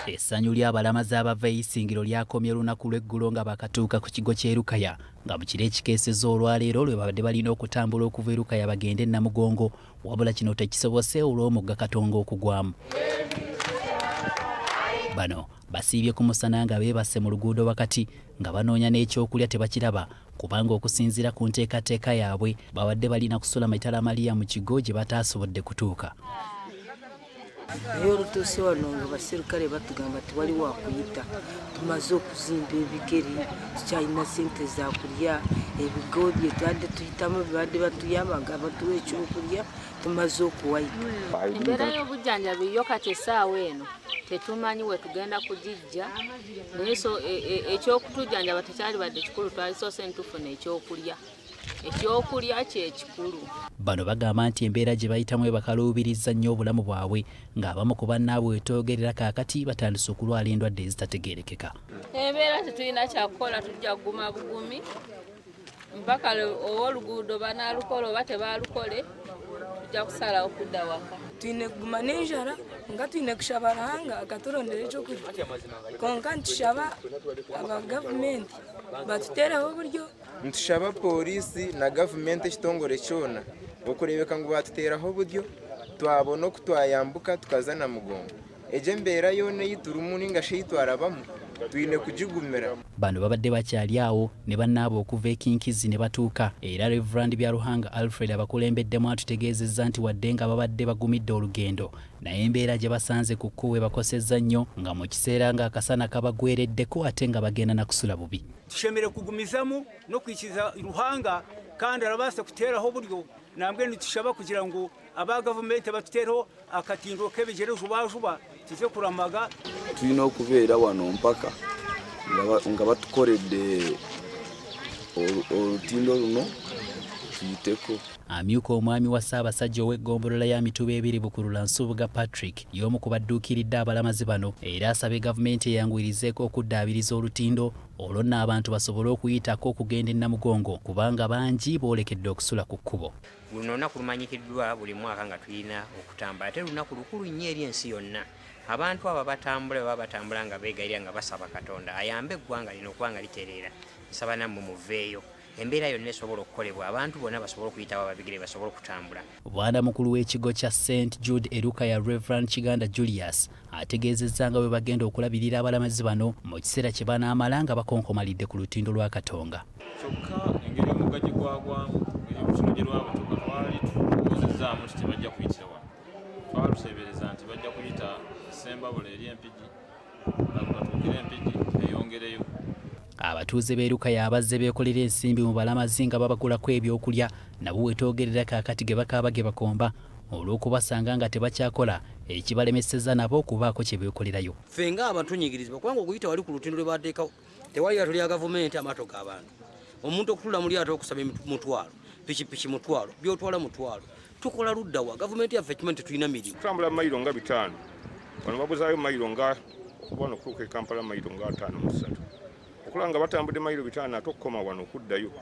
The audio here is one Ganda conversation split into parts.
Essanyu ly'abalamazi abava Isingiro lyakomye olunaku lw'eggulo nga bakatuuka ku kigo ky'e Lukaya nga mu kiro ekikeesezza olwaleero lwe babadde balina okutambula okuva e Lukaya bagende e Namugongo, wabula kino tekisobose olw'omugga Katonga okugwamu. Bano basiibye ku musana nga beebase mu luguudo wakati nga banoonya n'ekyokulya tebakiraba kubanga okusinziira ku nteekateeka yaabwe babadde balina kusula mitala Mariya mu kigo gye bataasobodde kutuuka. Naye olutuuse wano nga baserukale batugamba tewali wakuyita, tumaze okuzimba ebigere, tukyalina ssente za kulya, ebigo bye twadde tuyitamu bibadde batuyamba nga batuwa ekyokulya, tumaze okuwayita. Embeera y'obujjanjabi yo kati essaawa eno tetumanyi we tugenda kugijja, naye so ekyokutujjanjaba tekyali badde kikulu, twalisoose ntufuna ekyokulya. Ekyokulya kye kikulu. Bano bagamba nti embeera gye bayitamu bakaluubirizza nnyo obulamu bwabwe ng'abamu ku bannaabwe wetoogerera kaakati batandise okulwala endwadde ezitategeerekeka. Embeera tetulina kyakukola, tujja kuguma bugumi mpaka ow'oluguudo banaalukola oba tebaalukole tujja kusalawo kudda waka. Tuyina kuguma n'enjala nga tuyina kushaba Ruhanga akaturondera ekyokulya, konka ntushaba aba gavumenti batuteeraho oburyo. Ntushaba polisi na gavumenti ekitongole kyona okurebeka ngu batuteeraho oburyo twabona oku twayambuka tukaza Namugongo. Egyo embeera yoona eyiturumu ningashi eyitwarabamu tuyine kugigumira. Bano babadde bakyali awo ne bannaabwe okuva e Kinkizi ne batuuka, era Reverand Byaruhanga Alfred abakulembeddemu atutegeezezza nti wadde nga babadde bagumidde olugendo naye embeera gye basanze ku kkubo ebakosezza nnyo nga mu kiseera ng'akasana kabagwereddeko ate nga bagenda na kusula bubi. Tushemere kugumizamu n'okwikiza Ruhanga kandi arabaasa kuteeraho oburyo nambwe nitushaba kugira ngu aba gavumenti batuteeraho akatindo k'ebigere zubajuba kize kuramaga. Tulina okubeera wano mpaka nga batukoledde olutindo luno tuyiteko. Amyuka omwami wa Ssaabasajja ow'eggombolola ya Mituba ebiri Bukulula Nsubuga Patrick y'omu ku badduukiridde abalamazi bano era asabye gavumenti eyanguyirizeeko okuddaabiriza olutindo olwo nno abantu basobole okuyitako okugenda e Namugongo kubanga bangi boolekedde okusula ku kkubo. Luno olunaku lumanyikiddwa buli mwaka nga tulina okutambula ate lunaku lukulu nnyo eri ensi yonna. Abantu abo baba batambula nga beegayirira nga basaba Katonda ayambe eggwanga lino okuba nga litereera. Nsaba nammwe muveeyo. Embeera yonna esobola okukolebwa abantu bonna basobola okuyitawo ababigere basobola okutambula. Bwana mukulu w'ekigo kya St Jude e Lukaya Reverand Kiganda Julius ategeezezza nga bwe bagenda okulabirira abalamazi bano mu kiseera kye banaamala nga bakonkomalidde ku lutindo lwa Katonga. Kyokka engeri omugga gye gwagwamu olusulo gye lwabatuuka twali tubuuzizzaamu nti tebajja kuyitira wano. Twaluseebereza nti bajja kuyita Sembabula eri Empigi batuukire Empigi eyongereyo. Abatuuze b'e Lukaya abazze beekolera ensimbi mu balamazi nga babagulako ebyokulya nabo wetoogerera kaakati ge bakaaba ge bakomba olw'okubasanga nga tebakyakola ekibalemesezza nabo okubaako kye beekolerayo. Ffe ng'abantu tunyigirizibwa kubanga okuyita wali ku lutindo lwe bateekawo tewali lyato lya gavumenti amaato g'abantu. Omuntu okutula mu lyato okusaba mutwalo, pikipiki mutwalo, byotwala mutwalo. Tukola ludda wa gavumenti yaffe ekimanyi tetulina mirimu. Tutambula mayiro nga 5 wano babuzaayo mayiro nga okuba wano okutuuka e Kampala mayiro nga 5 okulanga batambudde mayiro 5 ate okukoma wano okuddayo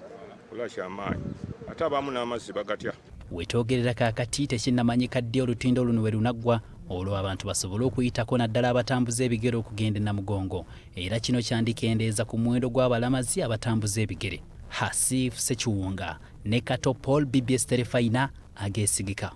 kola kyamaanyi ate abamu n'amazzi bagatya. Wetoogerera kaakati tekinnamanyika ddi olutindo luno we lunaggwa olwo abantu basobole okuyitako naddala abatambuza ebigere okugenda e Namugongo era kino kyandikendeeza ku muwendo gw'abalamazi abatambuza ebigere. Hasif Sekiwunga ne Kato Paul BBS Terefayina Ageesigika.